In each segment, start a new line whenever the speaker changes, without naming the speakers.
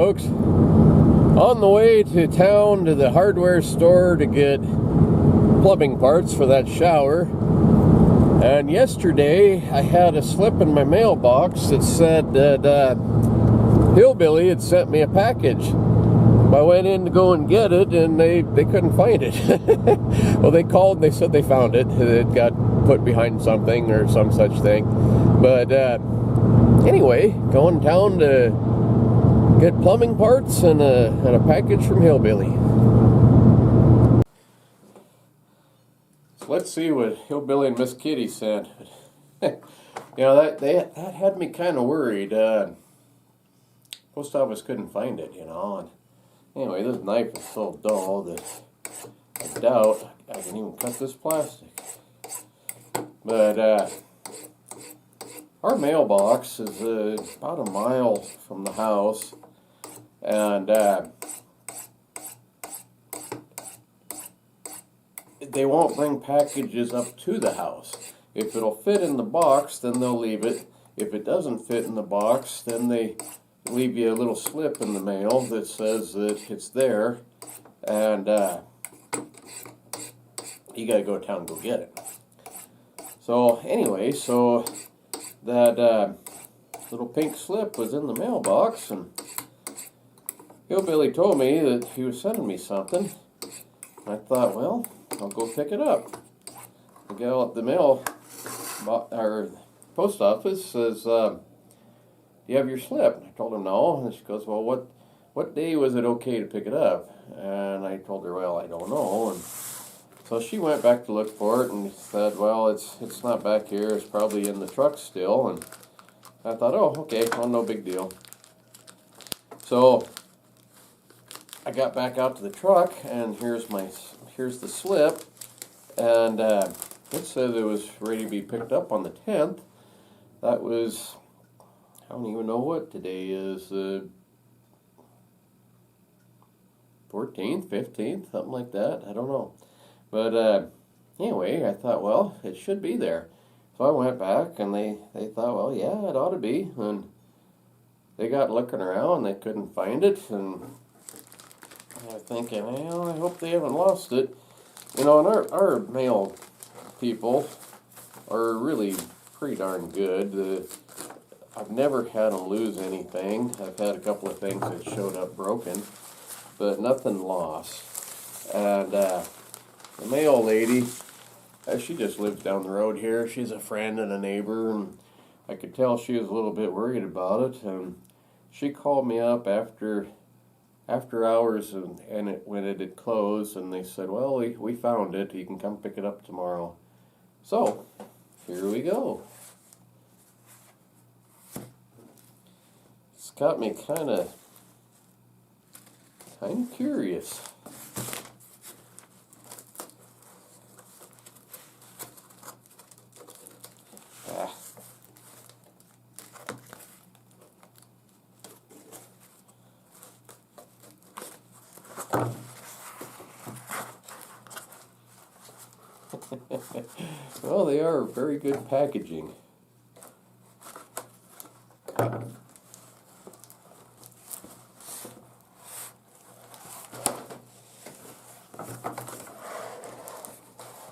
folks. On the way to town to the hardware store to get plumbing parts for that shower. And yesterday I had a slip in my mailbox that said that Hillbilly had sent me a package. I went in to go and get it, and they couldn't find it. Well, they called and they said they found it. It got put behind something or some such thing. But anyway, going down to get plumbing parts and a package from Hillbilly. So let's see what Hillbilly and Miss Kitty sent. That had me kind of worried. Post office couldn't find it, and anyway, this knife is so dull that I doubt I can even cut this plastic. But our mailbox is about a mile from the house, and they won't bring packages up to the house. If it'll fit in the box, then they'll leave it. If it doesn't fit in the box, then they leave you a little slip in the mail that says that it's there, and you gotta go to town and go get it. So anyway, that little pink slip was in the mailbox, and Hillbilly told me that he was sending me something. I thought, well, I'll go pick it up. The gal at the mail, or post office, says, "Do you have your slip?" I told her no, and she goes, "Well, what day was it okay to pick it up?" And I told her, "Well, I don't know." And so she went back to look for it and said, "Well, it's not back here. It's probably in the truck still." And I thought, "Oh, okay, well, no big deal." So I got back out to the truck, and here's the slip, and it said it was ready to be picked up on the 10th. That was, I don't even know what today is, 14th, 15th, something like that. I don't know. But anyway, I thought, well, it should be there. So I went back, and they thought, well, yeah, it ought to be. And they got looking around, and they couldn't find it. And I was thinking, well, I hope they haven't lost it. And our mail people are really pretty darn good. I've never had them lose anything. I've had a couple of things that showed up broken, but nothing lost. And the mail lady, she just lives down the road here. She's a friend and a neighbor, and I could tell she was a little bit worried about it. And she called me up after hours, and when it had closed, and they said, "Well, we found it. You can come pick it up tomorrow." So here we go. It's got me kind of curious. Well, they are very good packaging.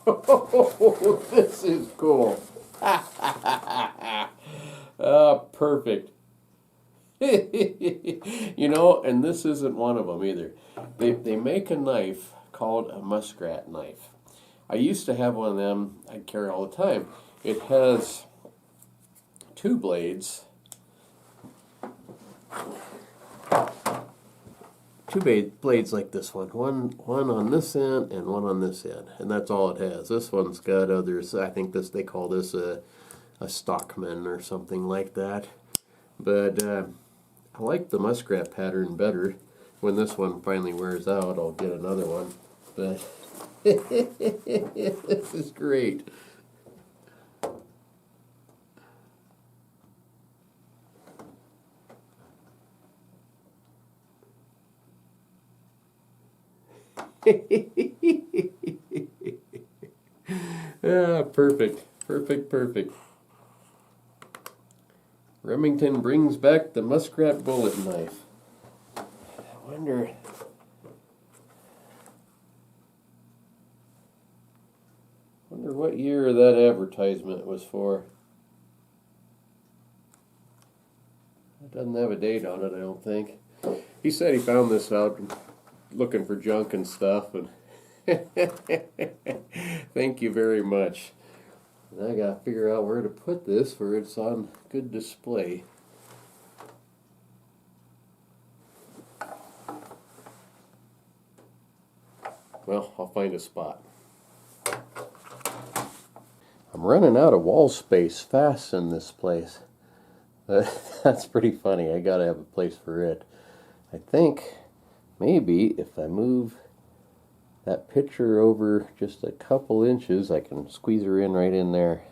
Oh, this is cool. Perfect. And this isn't one of them either. They make a knife called a muskrat knife. I used to have one of them I'd carry all the time. It has two blades. Two blades like this one. One on this end and one on this end. And that's all it has. This one's got others. I think they call this a Stockman or something like that. But I like the muskrat pattern better. When this one finally wears out, I'll get another one. But this is great. Perfect. Remington brings back the muskrat bullet knife. Wonder what year that advertisement was for. It doesn't have a date on it, I don't think. He said he found this out looking for junk and stuff, and thank you very much. And I gotta figure out where to put this where it's on good display. Well, I'll find a spot. I'm running out of wall space fast in this place. That's pretty funny. I gotta have a place for it. I think maybe if I move that picture over just a couple inches, I can squeeze her in right in there.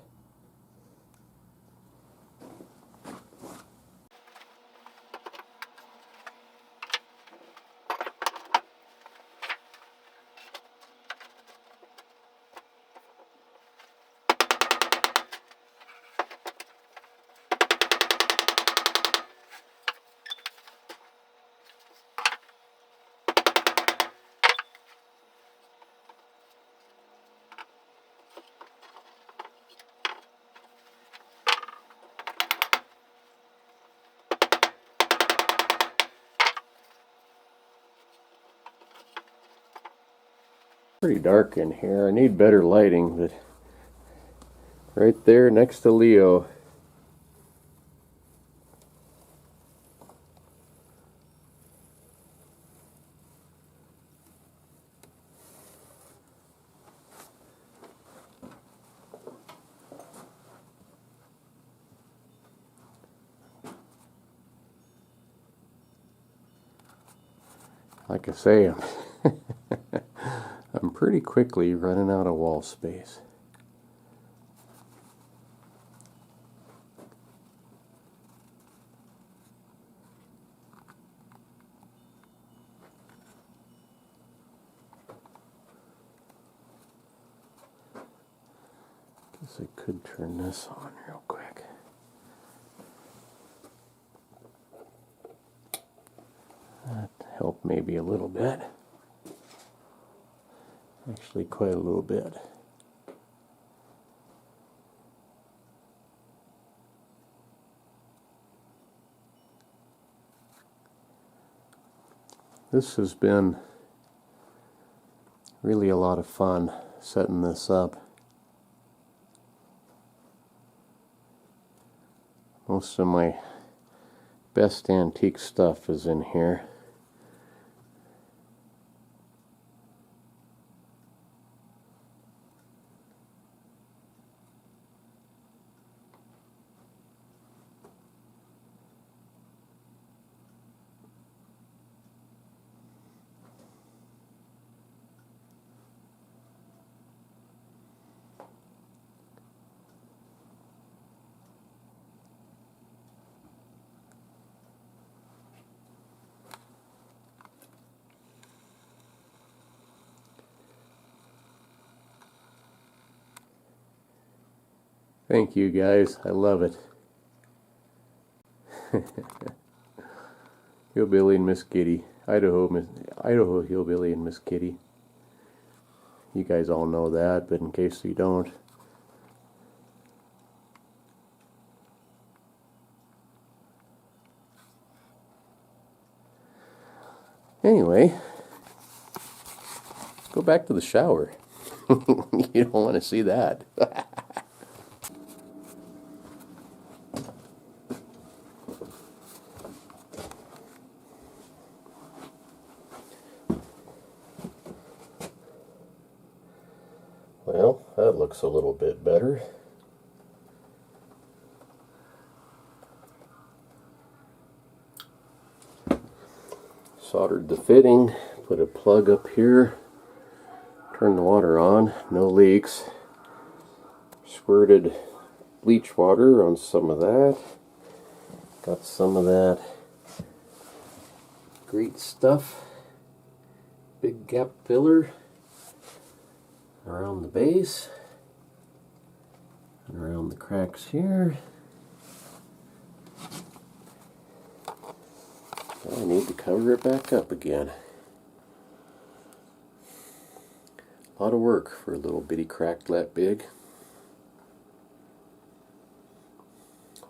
Pretty dark in here. I need better lighting, but right there next to Leo. Like I say, I'm pretty quickly running out of wall space. Guess I could turn this on real quick. That helped maybe a little bit. Actually, quite a little bit. This has been really a lot of fun setting this up. Most of my best antique stuff is in here. Thank you guys, I love it. Hillbilly and Miss Kitty, Idaho Hillbilly and Miss Kitty. You guys all know that, but in case you don't. Anyway, let's go back to the shower. You don't want to see that. Well, that looks a little bit better. Soldered the fitting, put a plug up here, turned the water on, no leaks. Squirted bleach water on some of that. Got some of that great stuff. Big gap filler around the base and around the cracks here. I need to cover it back up again. A lot of work for a little bitty crack that big.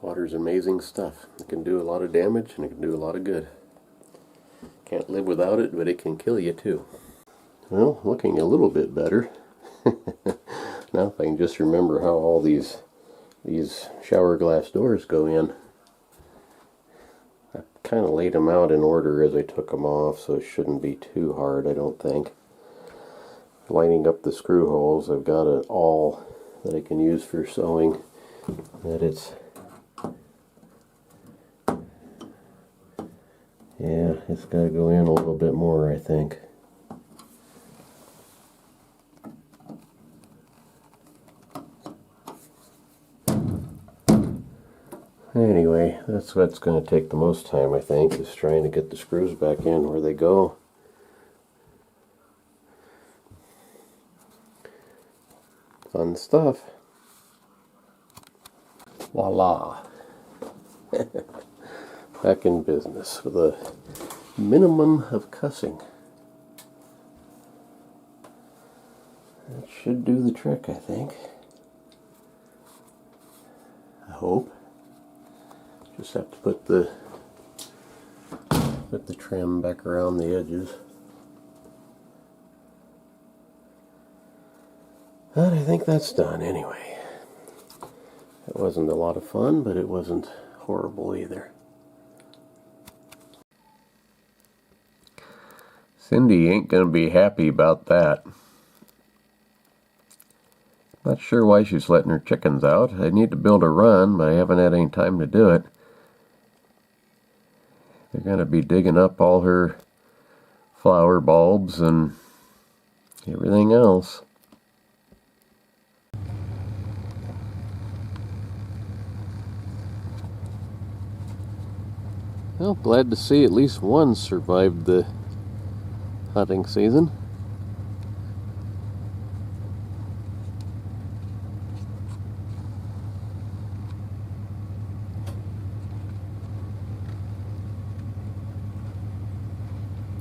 Water's amazing stuff. It can do a lot of damage and it can do a lot of good. Can't live without it, but it can kill you too. Well, looking a little bit better. Now if I can just remember how all these shower glass doors go in. I kind of laid them out in order as I took them off, so it shouldn't be too hard, I don't think. Lining up the screw holes, I've got an awl that I can use for sewing. Yeah, it's got to go in a little bit more, I think. Anyway, that's what's going to take the most time, I think, is trying to get the screws back in where they go. Fun stuff. Voila. Back in business with a minimum of cussing. That should do the trick, I think. I hope. Just have to put the trim back around the edges. But I think that's done anyway. It wasn't a lot of fun, but it wasn't horrible either. Cindy ain't gonna be happy about that. Not sure why she's letting her chickens out. I need to build a run, but I haven't had any time to do it. They're gonna be digging up all her flower bulbs and everything else. Well, glad to see at least one survived the hunting season.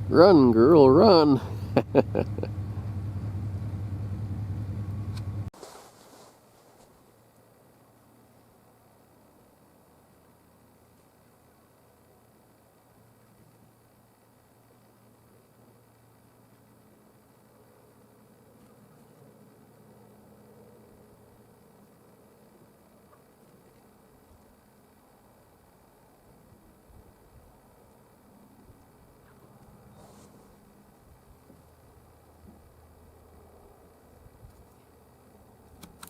Run, girl, run!